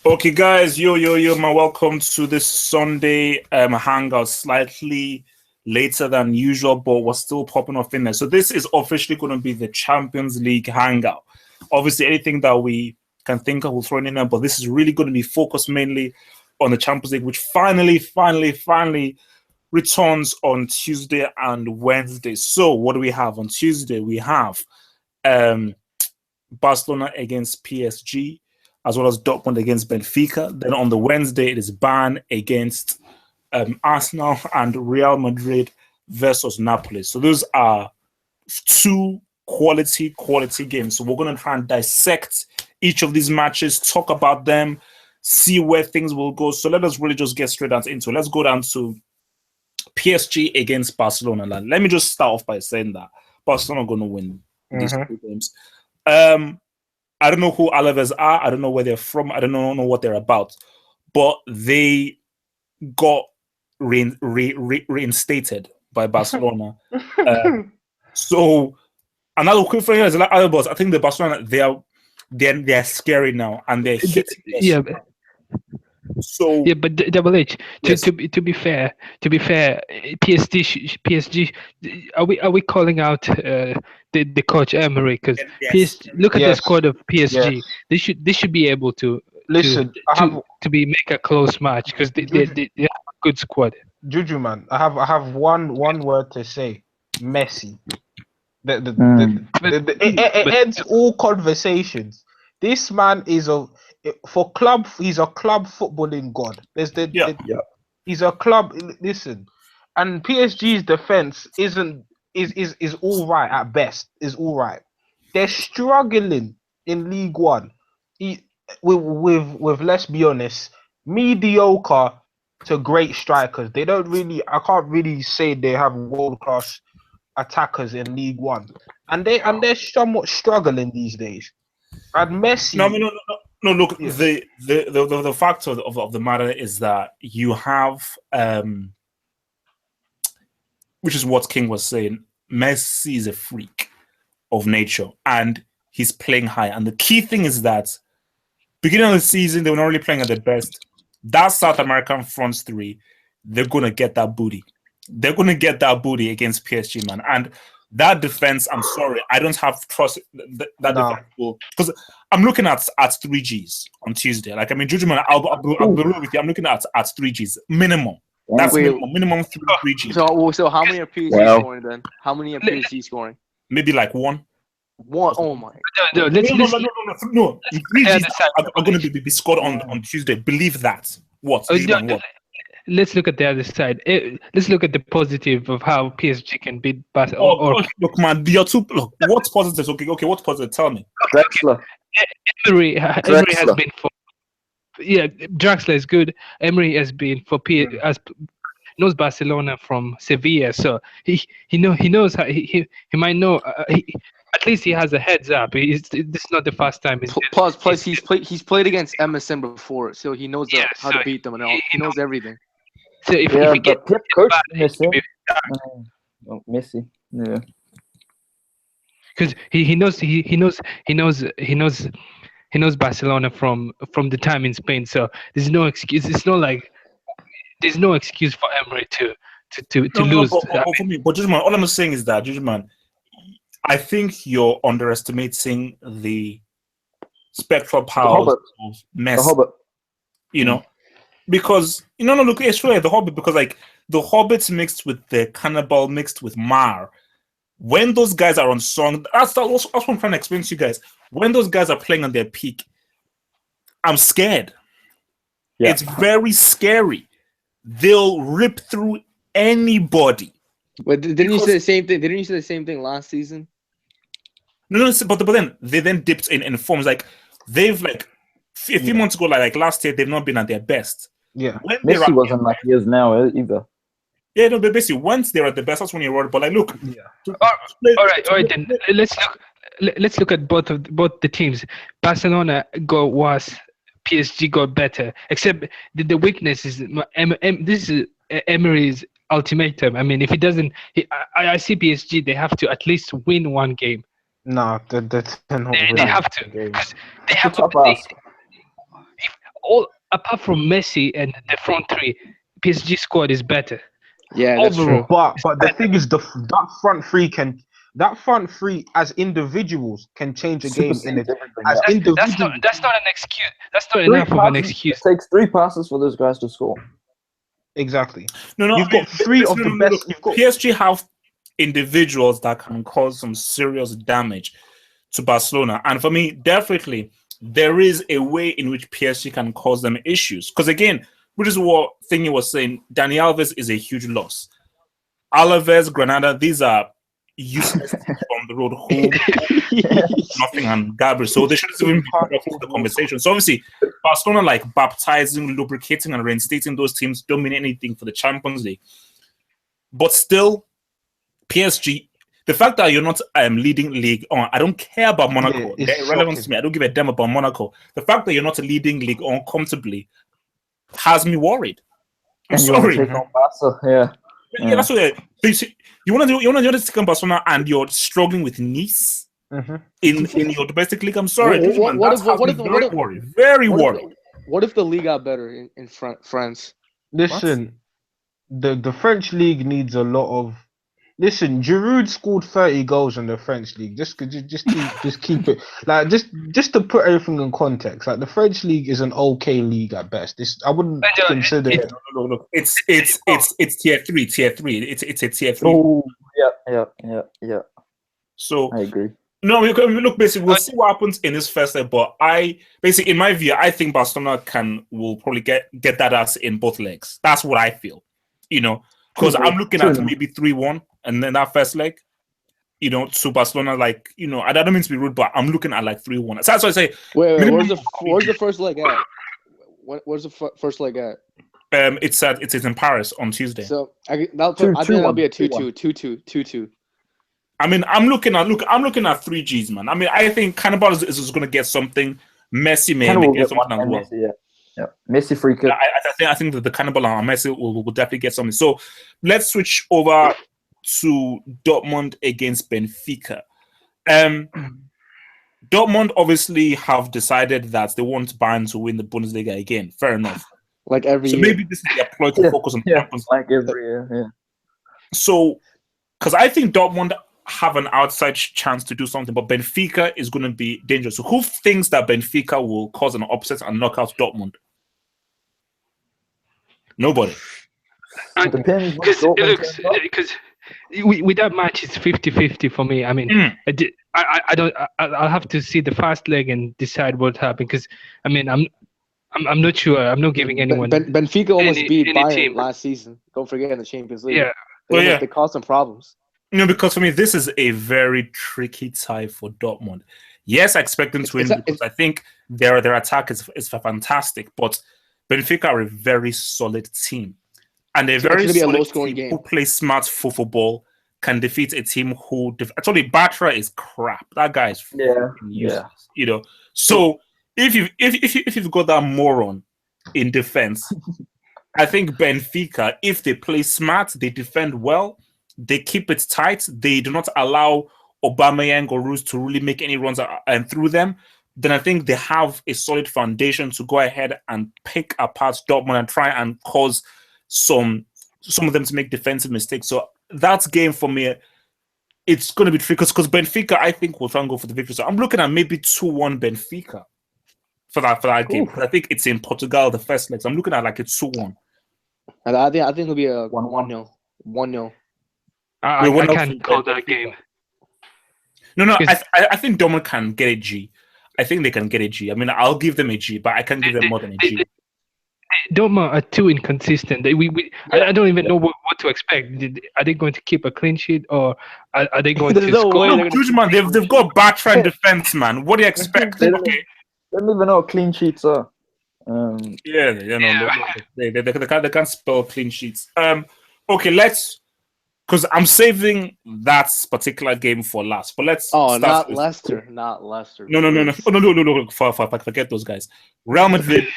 Okay, guys, yo, man, welcome to this Sunday hangout. Slightly later than usual, but we're still popping off in there. So this is officially going to be the Champions League hangout. Obviously, anything that we can think of, we'll throw in there, but this is really going to be focused mainly on the Champions League, which finally returns on Tuesday and Wednesday. So what do we have on Tuesday? We have Barcelona against PSG, as well as Dortmund against Benfica. Then on the Wednesday, it is Bayern against Arsenal and Real Madrid versus Napoli. So those are two quality games. So we're going to try and dissect each of these matches, talk about them, see where things will go. So let us really just get straight into it. Let's go down to PSG against Barcelona. Let me just start off by saying that Barcelona are going to win these two games. I don't know who Alaves are. I don't know where they're from. I don't know what they're about. But they got reinstated by Barcelona. So another quick thing is like other boss. I think the Barcelona they're scary now and they're hitting. Yeah. So yeah, but Double H. Yes. To be fair, PSG. Are we calling out the coach Emery? Because Yes. look at the Yes. squad of PSG. Yes. They should be able to Listen, to make a close match because they have a good squad. Juju man, I have one word to say. Messi. It ends all conversations. This man is he's a club footballing god. He's a club. Listen, and PSG's defense is all right at best. Is all right. They're struggling in League One. With let's be honest, mediocre to great strikers. They don't really. I can't really say they have world class attackers in League One, and they're somewhat struggling these days. And Messi. No. Look, Yes. the fact of the matter is that you have, which is what King was saying. Messi is a freak of nature, and he's playing high. And the key thing is that beginning of the season, they were not really playing at their best. That South American front three, they're gonna get that booty. They're gonna get that booty against PSG, man. And that defense, I'm sorry, I don't have trust that defense because I'm looking at 3Gs on Tuesday. Like, I mean, Juju, man, I'll be real with you. I'm looking at 3Gs minimum. That's minimum 3Gs. So how many are PSG scoring then? How many are PSG scoring? Maybe like one. One. Oh my. No. 3Gs are going to be scored on Tuesday. Believe that. What? Let's look at the other side. Let's look at the positive of how PSG can beat Barcelona. Look, man, you're too. Look, what's positive? Okay, what's positive? Tell me. Draxler. Emery has been for. Yeah, Draxler is good. Emery has been for knows Barcelona from Sevilla, so he knows how he might know. At least he has a heads up. This is not the first time. Plus, he's played against MSN before, so he knows how to beat them and all. He knows everything. So if we get coach Messi, yeah, because he knows Barcelona from the time in Spain. So there's no excuse. It's not like there's no excuse for Emery to lose. But Jujuman, all I'm saying is that Jujuman, I think you're underestimating the spectral powers of Messi. You know. Because look, it's really the Hobbit, because like the Hobbits mixed with the Cannibal mixed with Mar, when those guys are on song, that's what I'm trying to explain to you guys. When those guys are playing on their peak, I'm scared. Yeah. It's very scary. They'll rip through anybody. But didn't you say the same thing? Didn't you say the same thing last season? No, but then they dipped in forms. Like they've like a few months ago, like last year, they've not been at their best. Yeah, Messi wasn't like he is now either. Yeah, no, but basically, once they're at the best, that's when you're worried. But like, look, all right. Then let's look at both the teams. Barcelona got worse, PSG got better. Except the weakness is this is Emery's ultimatum. I mean, if he doesn't, I see PSG. They have to at least win one game. No, they have to. They have to. all apart from Messi and the front three, PSG squad is better. Yeah, that's true. But the thing is, that front three as individuals can change a game in it. As individuals, that's not an excuse. That's not enough of an excuse. It takes 3 passes for those guys to score. exactly. No, You've got three of the best. You've got PSG have individuals that can cause some serious damage to Barcelona, and for me, definitely there is a way in which PSG can cause them issues. Because again, which is what Thingy was saying, Dani Alves is a huge loss. Alaves, Granada, these are useless from the road home. Nothing and Gabriel. So they shouldn't even be part of the conversation. So obviously, Barcelona like baptizing, lubricating, and reinstating those teams don't mean anything for the Champions League. But still, PSG, the fact that you're not leading League On, I don't care about Monaco. They're irrelevant to me. I don't give a damn about Monaco. The fact that you're not leading League On comfortably has me worried. I'm sorry. You take on Barca, yeah, that's what you want to take on Barcelona and you're struggling with Nice in your domestic league. I'm sorry. Very worried. What if the league got better in France? Listen, the French league needs a lot of. Listen, Giroud scored 30 goals in the French league. Just keep it like just to put everything in context. Like the French league is an okay league at best. I wouldn't consider it. Look. It's tier 3. It's a tier 3. Oh, yeah. So I agree. No, look, basically, we'll see what happens in this first leg. But in my view, I think Barcelona will probably get that ass in both legs. That's what I feel. Because I'm looking at maybe 3-1, and then that first leg, to Barcelona, I don't mean to be rude, but I'm looking at 3-1. So that's why I say. Wait, where's the first leg at? Where's the first leg at? It's in Paris on Tuesday. So I think that'll be a 2-2. I mean, I'm looking at 3 Gs, man. I mean, I think Cannibal is going to get something. Messi may get something as well. Messi, yeah, Messi free kick. I think that the Cannibal and Messi will definitely get something. So let's switch over to Dortmund against Benfica. Dortmund obviously have decided that they want Bayern to win the Bundesliga again. Fair enough. Like every year. Maybe this is their ploy to focus on the Champions League. Like every year, yeah. So, because I think Dortmund have an outside chance to do something, but Benfica is going to be dangerous. So who thinks that Benfica will cause an upset and knock out Dortmund? Nobody. Depends. Because with that match, it's 50-50 for me. I mean, I'll have to see the first leg and decide what happened. Because I mean, I'm not sure. I'm not giving anyone. Benfica almost beat Bayern last season. Don't forget in the Champions League. Yeah, they caused some problems. Because for me, this is a very tricky tie for Dortmund. Yes, I expect them to win because I think their attack is fantastic, but Benfica are a very solid team. And a very solid team who plays smart football can defeat a team who... Actually, Batra is crap. That guy is useless. So if you've got that moron in defense, I think Benfica, if they play smart, they defend well, they keep it tight, they do not allow Aubameyang or Roos to really make any runs and through them, then I think they have a solid foundation to go ahead and pick apart Dortmund and try and cause some of them to make defensive mistakes. So that game for me, it's going to be tricky because Benfica, I think, will try and go for the victory. So I'm looking at maybe 2-1 Benfica for that game. I think it's in Portugal, the first leg. So I'm looking at a 2-1. I think it'll be a 1-0. 1-0. I can't call that game. No. I think Dortmund can get a G. I think they can get a G. I mean, I'll give them a G, but I can't give them more than a G. Dortmund are too inconsistent. I don't even know what to expect. Are they going to keep a clean sheet or are they going to score? No, huge man. They've got Batra defense, man. What do you expect? They don't even know what clean sheets are. They can't spell clean sheets. Okay, because I'm saving that particular game for last. But let's. Not Leicester. No. Forget those guys. Real Madrid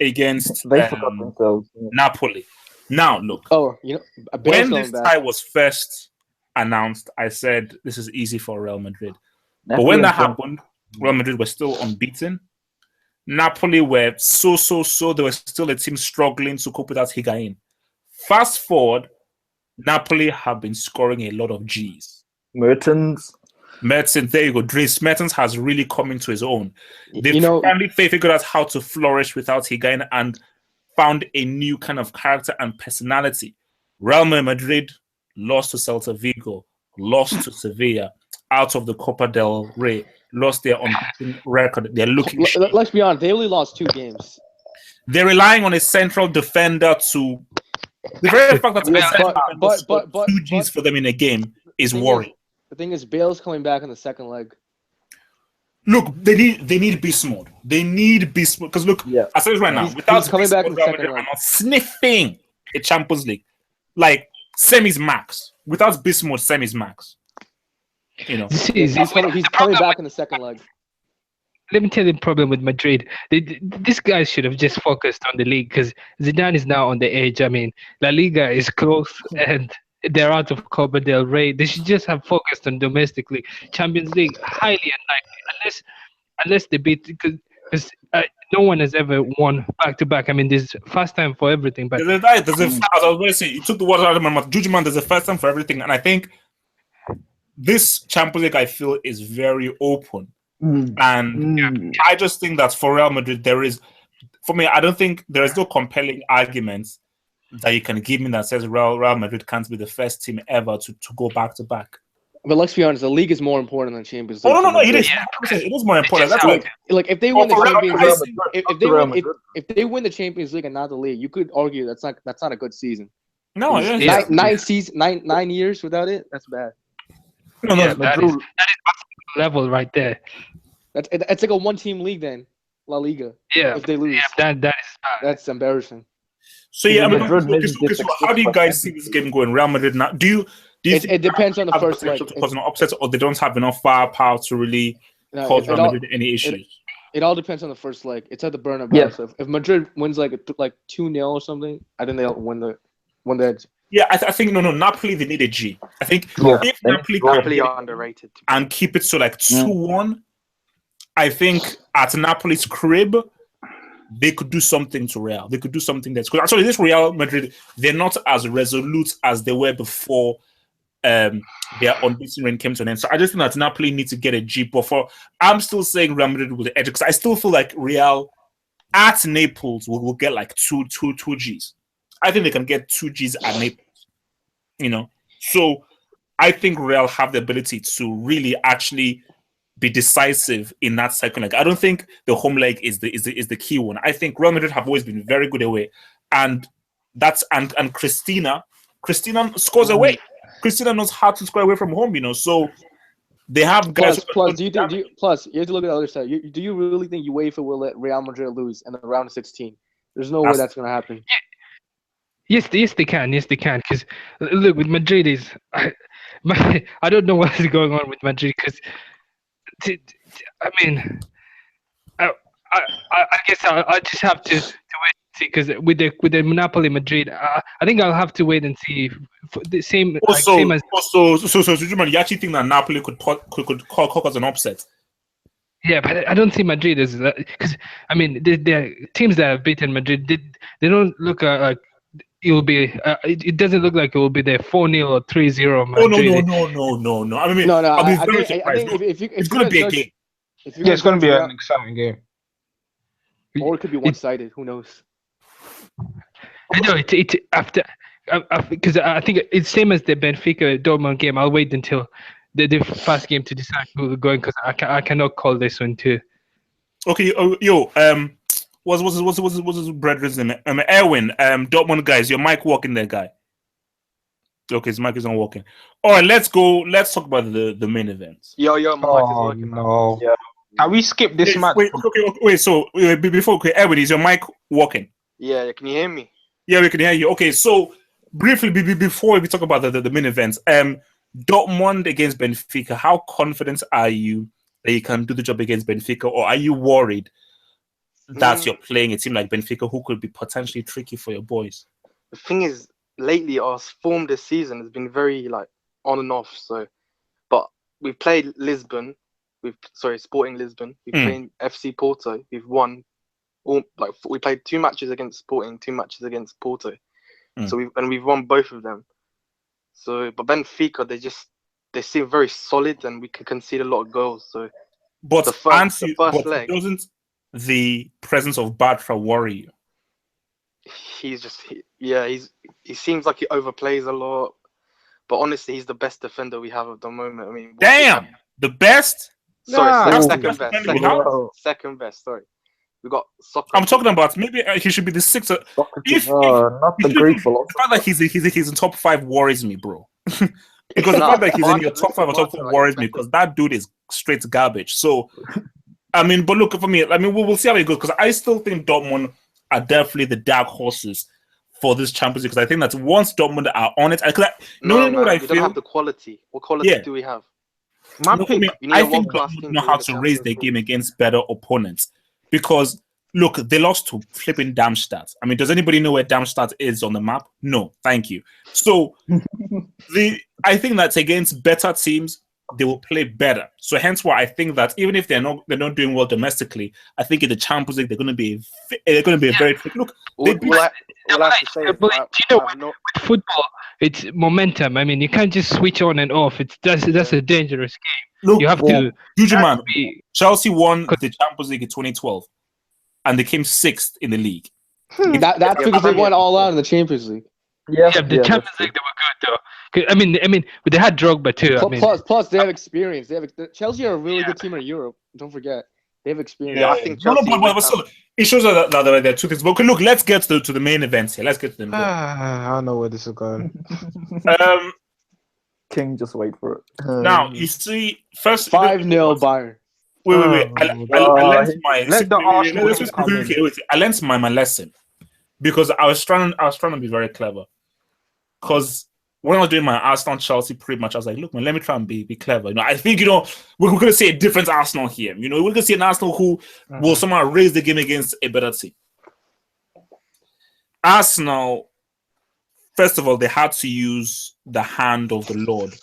against Napoli. Now, look. When this tie was first announced, I said this is easy for Real Madrid. But when that happened, Real Madrid was still unbeaten. Napoli were so. They were still a team struggling to cope without Higuain. Fast forward, Napoli have been scoring a lot of G's. Mertens, there you go. Dries Mertens has really come into his own. They've finally figured out how to flourish without Higuain and found a new kind of character and personality. Real Madrid lost to Celta Vigo, lost to Sevilla, out of the Copa del Rey, lost their unbeaten record. They're looking. Let's be honest. They only lost 2 games. They're relying on a central defender to. The very fact that but 2 Gs for them in a game is worrying. The thing is, Bale's coming back in the second leg. Look, they need beast mode. They need beast mode because look, I say this right now. Without he's coming back in the second leg, I'm not sniffing a Champions League like semis max. Without beast mode, semis max. You know, he's coming back in the second leg. Let me tell you the problem with Madrid. These guys should have just focused on the league because Zidane is now on the edge. I mean, La Liga is close and they're out of Copa del Rey. They should just have focused on domestic league. Champions League, highly unlikely unless they beat because no one has ever won back-to-back. I mean, there's first time for everything. But as I was going to say, you took the words out of my mouth. Judgment, there's a first time for everything, and I think this Champions League I feel is very open. And I just think that for Real Madrid, for me, I don't think there is no compelling arguments that you can give me that says Real Madrid can't be the first team ever to go back to back. But let's be honest, the league is more important than Champions League. Oh no, it is. It is more important. That's like if they win the Champions League, if they win the Champions League and not the league, you could argue that's not a good season. No, nine years without it, that's bad. No, that is level right there. It's like a 1-team league then, La Liga. Yeah, if they lose, that's embarrassing. So how do you guys see this game going? Real Madrid now? Do you it depends on the first leg. Cause an upset, or they don't have enough firepower to really cause Real Madrid any issues? It all depends on the first leg. It's at the Bernabeu. Yeah. So if Madrid wins like 2-0 or something, I think they'll win the edge. Yeah, I think no. Napoli, they need a G. I think if Napoli are underrated and keep it to like 2-1, I think at Napoli's crib, they could do something to Real. They could do something that's good. Actually, this Real Madrid, they're not as resolute as they were before their unbeaten reign came to an end. So I just think that Napoli need to get a G. But I'm still saying Real Madrid will edge because I still feel like Real at Naples will get like two Gs. I think they can get 2 Gs at Naples. You know, so I think Real have the ability to really actually be decisive in that second leg. I don't think the home leg is the key one. I think Real Madrid have always been very good away, and Cristina scores away. Cristina knows how to score away from home, you know. So they have guys. Plus, you have to look at the other side. Do you really think UEFA will let Real Madrid lose in the round of 16? There's no way that's going to happen. Yes, they can. Yes, they can. Because look, with Madrid I don't know what is going on with Madrid. Because I mean, I guess I just have to wait and see. Because with the Napoli Madrid, I think I'll have to wait and see. The same. Same as. So you actually think that Napoli could cause an upset? Yeah, but I don't see Madrid as because I mean the teams that have beaten Madrid they don't look like. It will be. It doesn't look like it will be the 4-0 or 3-0. Madrid. No. I mean, I think it's going to be a game. It's going to be an exciting game. Or it could be one-sided. Who knows? I know it after because I think it's same as the Benfica Dortmund game. I'll wait until the first game to decide who we're going because I cannot call this one too. Okay, What's his brethren's name? Erwin, Dortmund guys, your mic working there, guy. Okay, his mic isn't working. All right, let's go. Let's talk about the main event. Yo, my mic is working. No. Yeah. Can we skip this match? Wait. So before, Erwin, is your mic working? Yeah. Can you hear me? Yeah, we can hear you. Okay, so briefly before we talk about the main events, Dortmund against Benfica. How confident are you that you can do the job against Benfica, or are you worried that you're playing a team like Benfica who could be potentially tricky for your boys? The thing is, lately our form this season has been very on and off. So, but we've played Sporting Lisbon. We've played FC Porto. We've won we played 2 matches against Sporting, 2 matches against Porto. Mm. So we've won both of them. So, but Benfica, they seem very solid, and we can concede a lot of goals. So, But the first leg, doesn't the presence of Bartra worry you? he seems like he overplays a lot. But honestly, he's the best defender we have at the moment. I mean, Damn, the best. Sorry, Nah. second best. Second best. Sorry, we got Soccer. I'm talking about maybe he should be the 6th. Not the Greek philosopher. The fact that he's in top 5 worries me, bro. Because the fact that he's in your top 5 or top 4 worries me, because that dude is straight garbage. So, I mean, but look, for me, I mean, we'll see how it goes, because I still think Dortmund are definitely the dark horses for this Champions League, because I think that once Dortmund are on it, we don't have the quality. What quality do we have? I think Dortmund know how to raise their game against better opponents, because look, they lost to flipping Darmstadt. I mean, does anybody know where Darmstadt is on the map? No, thank you. So I think that against better teams, they will play better. So hence why I think that even if they're not doing well domestically, I think in the Champions League they're going to be a very look. With football, it's momentum. I mean, you can't just switch on and off. That's a dangerous game. Look, you have to. Man, Chelsea won the Champions League in 2012, and they came 6th in the league. That's because they went all out in the Champions League. Yeah, the Champions League they were good though. I mean, they had Drogba too. Plus, they have experience. Chelsea are a really good team in Europe. Don't forget, they have experience. Yeah, I think Chelsea. But still, it shows that there are 2 things. But look, let's get to the main events here. Let's get to them. I don't know where this is going. King, just wait for it. Now you see, first 5-0 Bayern. Wait. I learned my lesson, because I was trying to be very clever. Because when I was doing my Arsenal Chelsea pre-match, I was like, look, man, let me try and be clever. I think we're going to see a different Arsenal here. We're going to see an Arsenal who will somehow raise the game against a better team. Arsenal, first of all, they had to use the hand of the Lord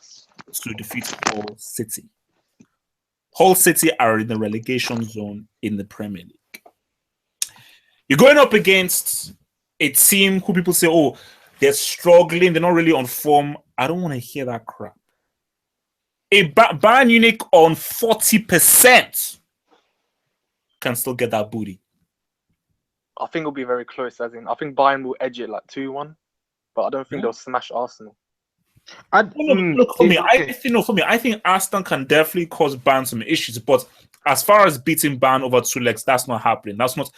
to defeat Hull City. Hull City are in the relegation zone in the Premier League. You're going up against a team who people say, oh, they're struggling, they're not really on form. I don't want to hear that crap. A Bayern Munich on 40% can still get that booty. I think it'll be very close. I think Bayern will edge it like 2-1, but I don't think they'll smash Arsenal. Look, for me, I think Arsenal can definitely cause Bayern some issues, but as far as beating Bayern over 2 legs, that's not happening. That's not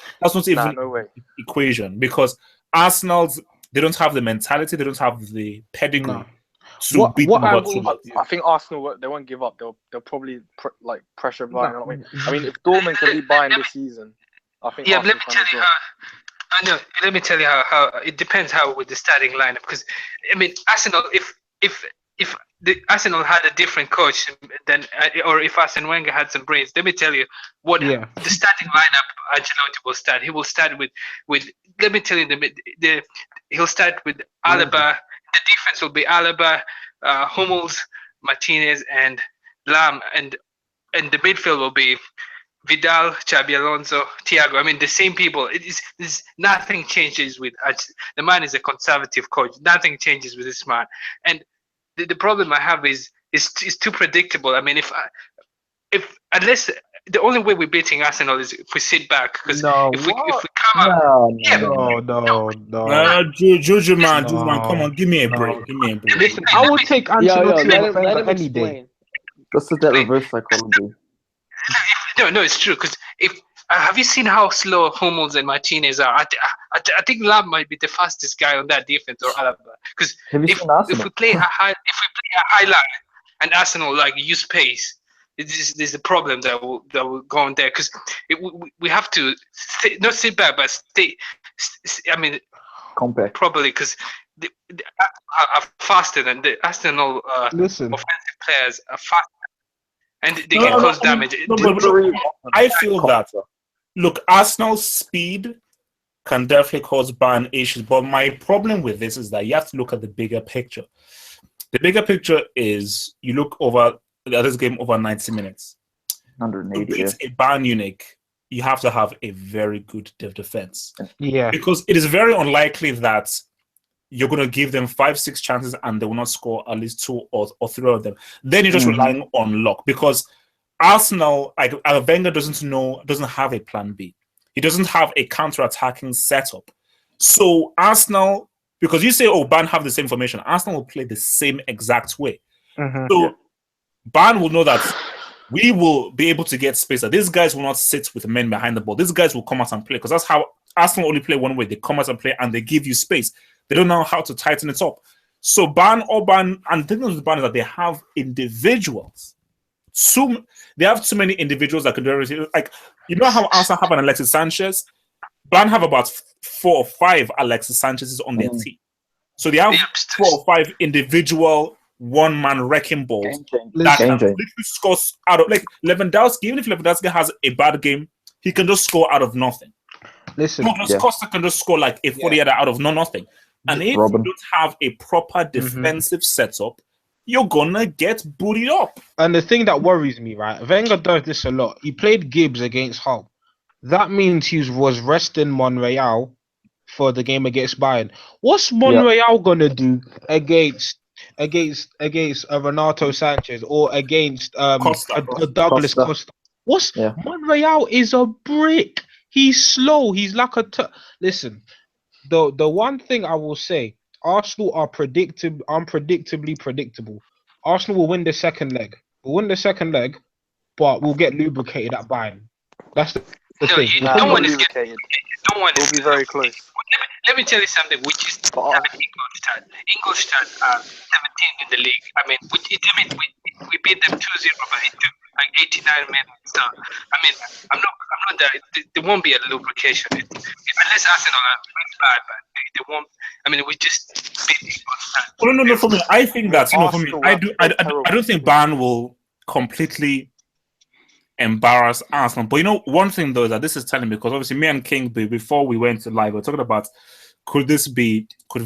even an equation, because Arsenal's, they don't have the mentality, they don't have the pedigree to beat them over 2 legs. I think Arsenal, they won't give up. They'll probably pressure Bayern. I mean, if Dortmund can beat Bayern this season, I think. Yeah, let me tell you how it depends how with the starting lineup, because I mean Arsenal, if the Arsenal had a different coach then, or if Arsene Wenger had some brains, let me tell you what the starting lineup Ancelotti will start. He will start with let me tell you he'll start with Alaba. The defense will be Alaba, Hummels, Martinez, and Lam, and the midfield will be Vidal, Xabi Alonso, Thiago. I mean, the same people. Nothing changes with the man is a conservative coach. Nothing changes with this man. And the problem I have is too predictable. I mean, unless the only way we're beating Arsenal is if we sit back. Because if we come up, Juju man, come on, give me a break. Listen, I will take Ancelotti any day. Just that reverse psychology. No, it's true. Because have you seen how slow Hummels and Martinez are? I think Lam might be the fastest guy on that defense, or Alaba. Because if we play a high line and Arsenal use pace, there's a problem that will go on there. Because we have to not sit back, but stay. I mean, compact probably because they are faster than the Arsenal offensive players are faster. And they can cause damage. I feel that. Look, Arsenal's speed can definitely cause Bayern issues, but my problem with this is that you have to look at the bigger picture. The bigger picture is you look over this game over 90 minutes. 180. Beats a Bayern Munich you have to have a very good defense. Yeah. Because it is very unlikely that you're going to give them 5-6 chances and they will not score at least 2 or 3 of them. Then you're just relying on luck, because Arsenal, like Wenger doesn't have a plan B. He doesn't have a counter-attacking setup. So Arsenal, because you say, Bayern have the same formation, Arsenal will play the same exact way. So Bayern will know that we will be able to get space. That these guys will not sit with men behind the ball. These guys will come out and play, because that's how Arsenal only play one way. They come out and play, and they give you space. They don't know how to tighten it up. So Bayern, and the thing with Bayern is that they have individuals. They have too many individuals that can do everything. Like, you know how Arsenal have an Alexis Sanchez? Bayern have about 4 or 5 Alexis Sanchez's on their team. So they have 4 or 5 individual one-man wrecking balls that can literally score out of, like, Lewandowski. Even if Lewandowski has a bad game, he can just score out of nothing. Listen, Costa can just score like a 40-yarder out of nothing. And if you don't have a proper defensive setup, you're gonna get booted up. And the thing that worries me, right? Wenger does this a lot. He played Gibbs against Hull. That means he was resting Monreal for the game against Bayern. What's Monreal gonna do against Renato Sanchez or against Douglas Costa? Monreal is a brick. He's slow. He's like listen. The one thing I will say, Arsenal are unpredictably predictable. Arsenal will win the second leg. But we'll get lubricated at Bayern. That's the thing. No one is lubricated. No one will be very close. Let me tell you something, which is Ingolstadt. Ingolstadt are 17 in the league. I mean, we beat them 2-0, but it took like 89 minutes. So, I mean, I'm not there. There won't be a lubrication. Unless Arsenal are really bad, but they won't. I mean, we just beat Ingolstadt. No. For me, I think that for me, I don't think Bayern will completely embarrass Arsenal. But one thing though is that this is telling me, because obviously me and King, before we went to live, we were talking about could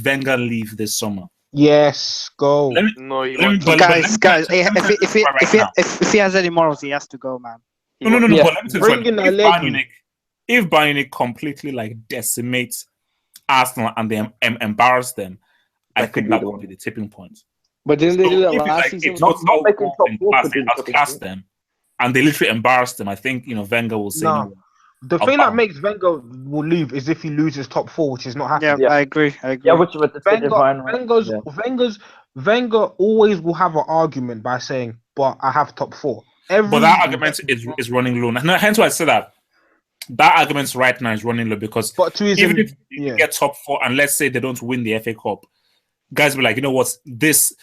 Wenger leave this summer? Yes, go. Guys, if he has any morals, he has to go, man. No. But let me tell you, if Bayern Munich completely like decimates Arsenal and they embarrass them, I think that would be the tipping point. But didn't they do that last season? Not making top 4 outclass them, and they literally embarrassed them. I think Wenger will say no. The thing that makes Wenger will leave is if he loses top 4, which is not happening. Yeah, I agree. Yeah, which with the Wenger always will have an argument by saying, "But I have top 4." But that argument is running low. No, hence why I say that. That argument right now is running low, because even if you get top 4 and let's say they don't win the FA Cup, guys will be like, you know what, this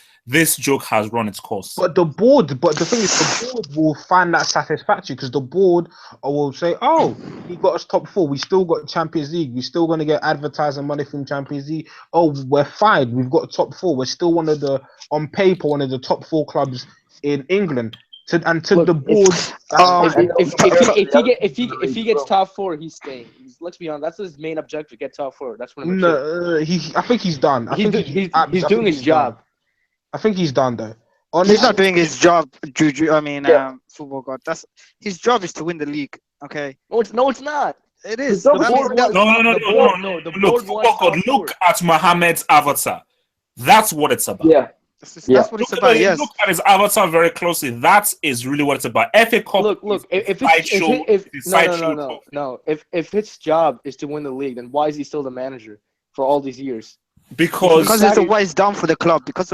joke has run its course. But the thing is, the board will find that satisfactory, because the board will say, "Oh, he got us top 4. We still got Champions League. We're still going to get advertising money from Champions League. Oh, we're fine. We've got top 4. We're still on paper, one of the top 4 clubs in England." The board, if he gets top 4, he's staying. Let's be honest, that's his main objective: get top 4. That's what I'm I think he's done. He's doing his job. I think he's done though. He's not doing his job, Juju. I mean, football god. That's his job is to win the league. Okay. No, it's not. It is. No. Look, football god. Look at Mohamed's avatar. That's what it's about. Yeah. That's what it's about. Yes. Look at his avatar very closely. That is really what it's about. FA Cup. Look. If his job is to win the league, then why is he still the manager for all these years? Because it's what he's done for the club. It's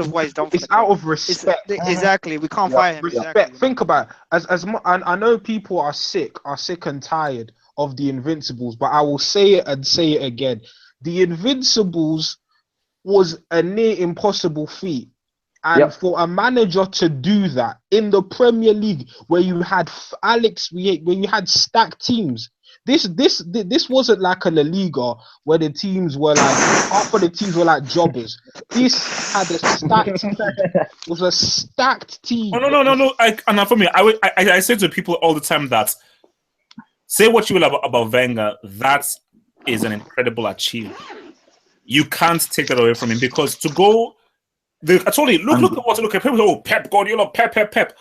out of respect. Exactly. We can't fire him. Respect. Exactly. Think about it. I know people are sick and tired of the Invincibles, but I will say it and say it again. The Invincibles was a near impossible feat. And for a manager to do that in the Premier League, where you had where you had stacked teams, this wasn't like a La Liga where the teams were like half of the teams were like jobbers. This had a stacked team. It was a stacked team. No. And for me, I say to people all the time that say what you will about Wenger, that is an incredible achievement. You can't take that away from him, because to go. I told you, look at people. Pep Guardiola, Pep.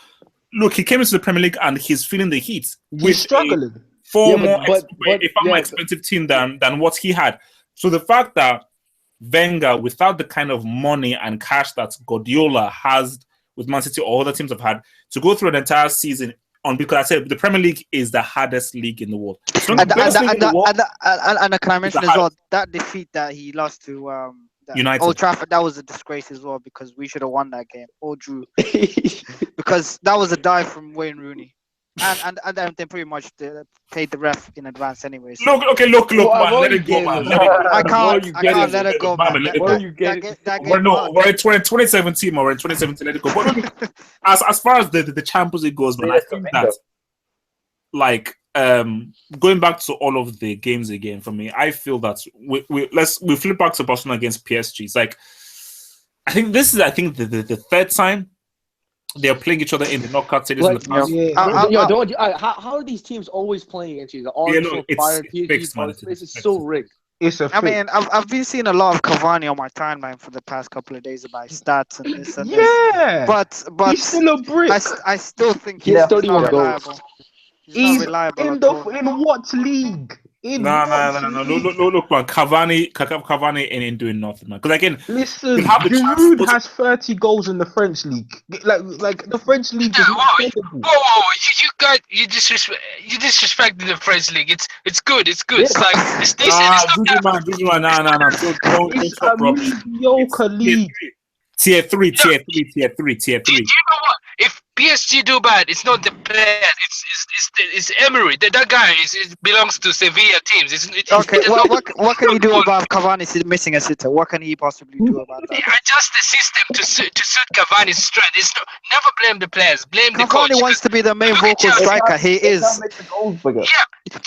Look, he came into the Premier League and he's feeling the heat. He's struggling. far more expensive team than what he had. So the fact that Wenger, without the kind of money and cash that Guardiola has with Man City or other teams have had, to go through an entire season on, because I said the Premier League is the hardest league in the world. And can I mention as well that defeat that he lost to United, Old Trafford, that was a disgrace as well, because we should have won that game or drew because that was a dive from Wayne Rooney. And they pretty much paid the ref in advance anyway. So. Look, man, let it go, man. I can't let it go, man. We're in 2017, man. We're in 2017, let it go. But as far as the Champions League goes, man, I think that, like, going back to all of the games again, for me, I feel that we flip back to Barcelona against PSG. It's like, I think this is the third time they're playing each other in the knockout stages in the past. How are these teams always playing against each other? It's fixed, man. This is so rigged. I've been seeing a lot of Cavani on my timeline for the past couple of days about his stats and this and this. But he's still a brick. I still think he's not 31 reliable. He's not reliable in what league? No, look, man. Cavani ain't doing nothing, man. Because again, listen, Giroud has 30 goals in the French league. Like the French league is incredible. Whoa! You disrespecting the French league. It's good. It's like it's decent. It's a mediocre league. Tier 3. Do you know what? If PSG do bad, it's not the players. It's Emery. That guy belongs to Sevilla teams. What can he do about Cavani missing a sitter? What can he possibly do about that? Adjust the system to suit Cavani's strength. Never blame the players. Blame the coach. Cavani wants to be the main vocal striker. He is. Yeah.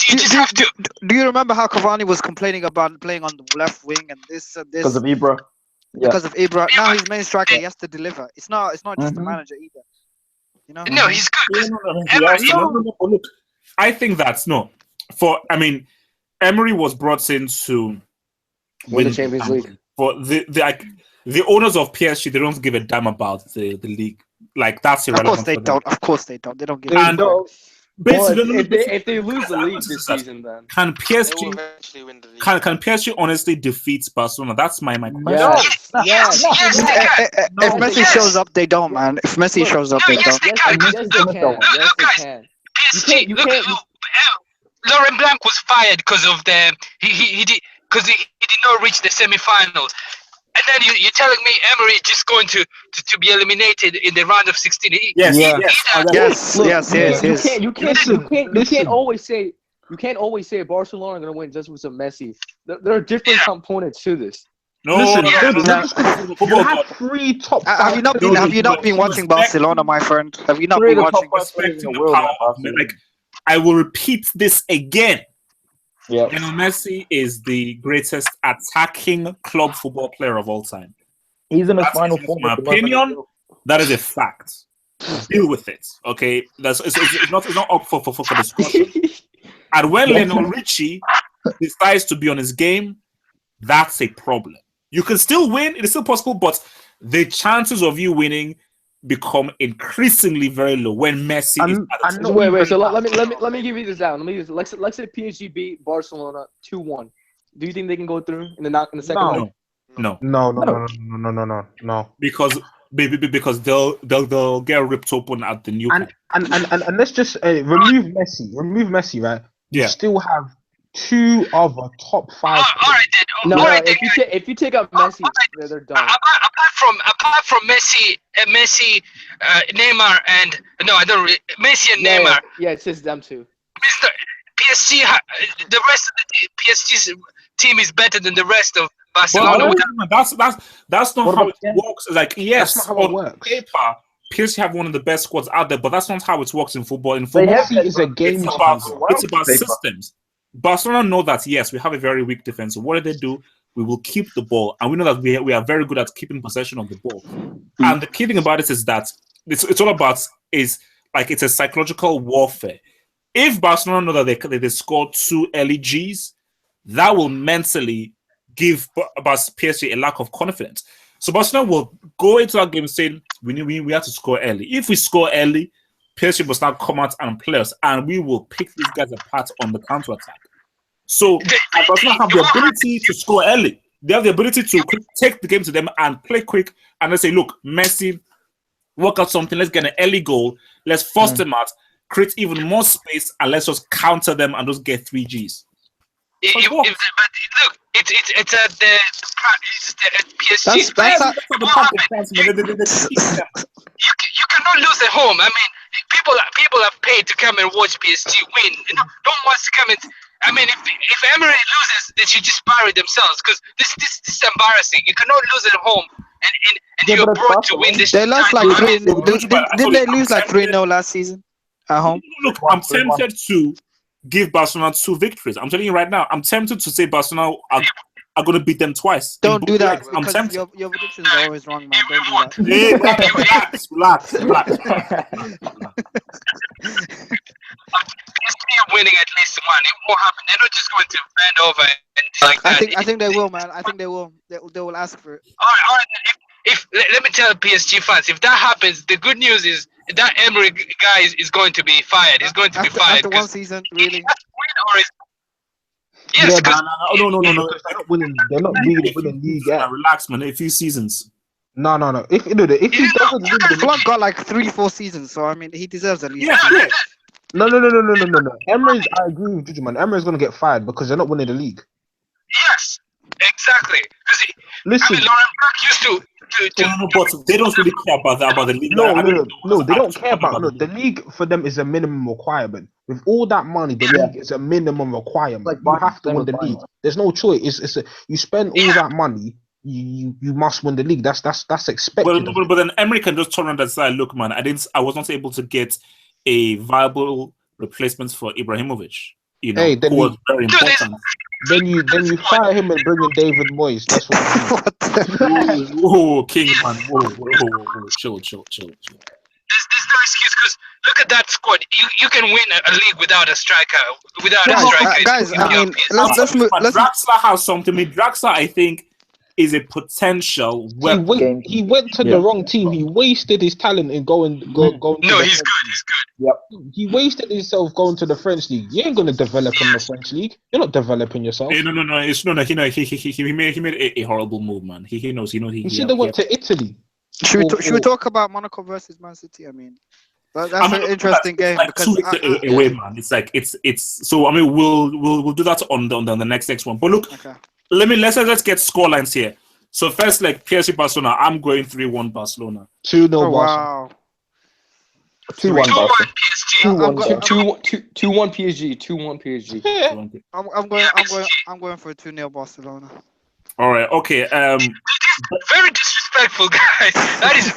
You just have to. Do you remember how Cavani was complaining about playing on the left wing and this? Because of Ibra. Because of Ibra. Now he's main striker. He has to deliver. It's not just the manager either. You know? No, he's good. Look, I think that's Emery was brought in to win the Champions League. For the owners of PSG, they don't give a damn about the league. Like, that's irrelevant. Of course they don't. They don't give a damn. If they lose the league this season, then can PSG can PSG honestly defeat Barcelona? That's my question. Yes. If Messi shows up, they don't, man. If Messi shows up, they don't. Yes, they can. Look, Laurent Blanc was fired because of he did not reach the semi-finals. And then you're telling me Emery is just going to be eliminated in the round of 16? Yes. You can't always say Barcelona are going to win just with some Messi. There are different components to this. No, you have 3 top 5. Have you not been watching Barcelona, my friend? Have you not been watching? Like, I will repeat this again. Yeah, Messi is the greatest attacking club football player of all time. He's in his final form. My opinion, that is a fact. Deal with it, okay? It's not up for discussion. And when Lionel Richie decides to be on his game, that's a problem. You can still win; it is still possible, but the chances of you winning become increasingly very low when Messi is. Wait. So let me give you this down. Let's say PSG beat Barcelona 2-1. Do you think they can go through in the second round? No. Because they'll get ripped open at the new. And let's just remove Messi. Remove Messi, right? Yeah. You still have 2 other top 5. If you take out Messi, they're done. Apart from Messi, Neymar, and Messi and Neymar. Yeah, it's just them two. PSG, the rest of the PSG's team is better than the rest of Barcelona. That's not how it works. Like, yes, that's not how it works. Paper, PSG have one of the best squads out there, but that's not how it works in football. In football, is a game. It's about systems. Barcelona know that, yes, we have a very weak defense. So what do? We will keep the ball. And we know that we are very good at keeping possession of the ball. And the key thing about it is that it's all about it's a psychological warfare. If Barcelona know that they score 2 early Gs, that will mentally give PSG a lack of confidence. So Barcelona will go into that game saying, we have to score early. If we score early, PSG must now come out and play us, and we will pick these guys apart on the counter attack. So Barcelona have the ability to score early. They have the ability to take the game to them and play quick, and let's say, look, Messi, work out something. Let's get an early goal. Let's force them out, create even more space, and let's just counter them and just get 3 Gs. Look, it's at the PSG. You cannot lose at home. I mean, people have paid to come and watch PSG win. Don't want to come and. I mean, if Emery loses, they should just bury themselves because this is embarrassing. You cannot lose at home and you're brought to win this. They lost like 3. Didn't they lose like 3-0 last season at home? Look, I'm tempted to give Barcelona 2 victories. I'm telling you right now, I'm tempted to say Barcelona are going to beat them twice. Don't do that. I'm tempted. Your predictions are always wrong, man. Don't do that. Hey, relax. Winning at least one. It won't happen. They're not just going to bend over and like that. I think they will, man. I think they will. They will ask for it. All right. If let me tell PSG fans, if that happens, the good news is that Emery guy is going to be fired. He's going to be fired after 1 season, really. Yes, no. They're not winning. They're not really winning league yet. Relax, man. A few seasons. No. If he doesn't win the Blanc got like 3-4 seasons, so I mean, he deserves at least. Yeah. No. Emery's, I agree with you, man. Emery's gonna get fired because they're not winning the league. Yes, exactly. Listen, I mean, Laurent Blanc used to. But they don't really care about the league. No, they don't care about the league. For them is a minimum requirement. With all that money, the league is a minimum requirement. Like, you have to win the league. There's no choice. You spend all that money, you must win the league. That's expected. But then Emery can just turn around and say, "Look, man, I was not able to get a viable replacement for Ibrahimovic. Who was very important." Then you fire him and bring in David Moyes. That's what. Whoa, King, man. Whoa. Chill. There's no excuse because look at that squad. You can win a league without a striker. Guys, I mean, let's move. Draxler has something. Draxler, I think, is a potential weapon. He went to the wrong team. He wasted his talent in going. No, he's good. Yep. He wasted himself going to the French league. You ain't gonna develop in the French league. You're not developing yourself. Hey, no. He made a horrible move, man. He knows. He should have went to Italy. Should we talk about Monaco versus Man City? I mean, that's an interesting game like because 2 weeks away, man. It's so. I mean, we'll do that on the next one. But look, okay. Let's get scorelines here. So first, like PSG Barcelona, I'm going 3-1 Barcelona. 2-0 Oh, Barcelona. wow. 2-1 Barcelona. 2-1 PSG. 2-1 PSG. I'm going for a 2-0 Barcelona. All right. Okay. Very disrespectful, guys. That is.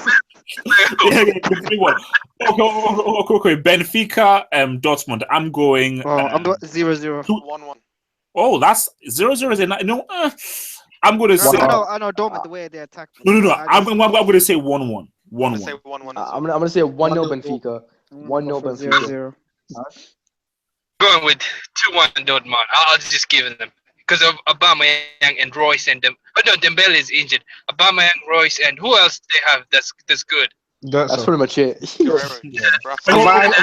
3-1. Okay. Benfica, Dortmund. I'm going. I'm 0-0. 1-1. Oh, that's 0-0. No, I'm going to say. I know. Dortmund the way they attack. No. I'm going to say 1-1. 1-1. Say 1-1. I'm gonna say 1-0 Benfica. 1-0 Benfica. 0-0. Going with 2-1 Dortmund. I'll just give them because of Aubameyang and Royce and them. But no, Dembele is injured. Aubameyang, Royce, and who else they have that's good? That's pretty much it.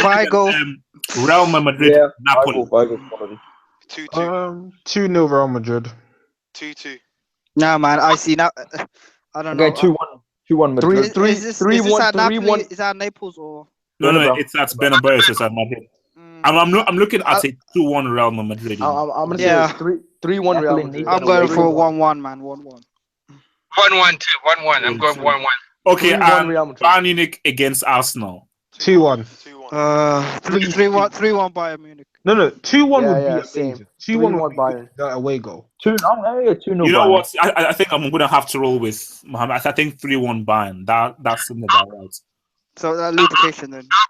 Vigo. Real Madrid, Napoli. 2-2. 2-0 Real Madrid. 2-2. Nah, man. I see now. I don't know. Okay, 2-1 Madrid. 3-1. Is that Naples or? No, it's at Bernabeu. It's at Madrid. I'm looking at a 2-1 Real Madrid. I'm gonna say 3-1 Real Madrid. I'm going for 1-1, man. 1-1. 1-1 too. 1-1. I'm going 1-1. Okay, and Bayern Munich against Arsenal. 2-1. 3-1 Bayern Munich. No, 2-1 would be amazing. 2-1 would Bayern. That away goal. 2-0. You know what? I think I'm going to have to roll with Mohammed. I think 3-1 Bayern. That's in the right. So lubrication then. I'll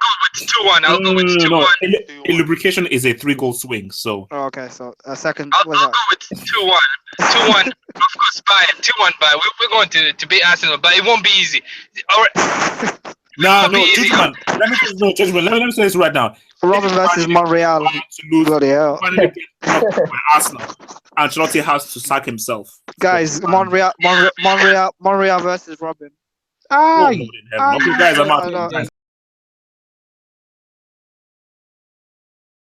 go with 2-1. No. A lubrication is a 3-goal swing. So. Oh, okay, so a second. I'll go with 2-1. 2-1. Of course, Bayern. 2-1 Bayern. We're going to beat Arsenal, but it won't be easy. All right. No, gentlemen. Let me say this right now. Robin versus Montreal. Bloody hell. Arsenal. Ancelotti has to sack himself. Guys, Montreal versus Robin. Aye. Okay, guys, I'm out.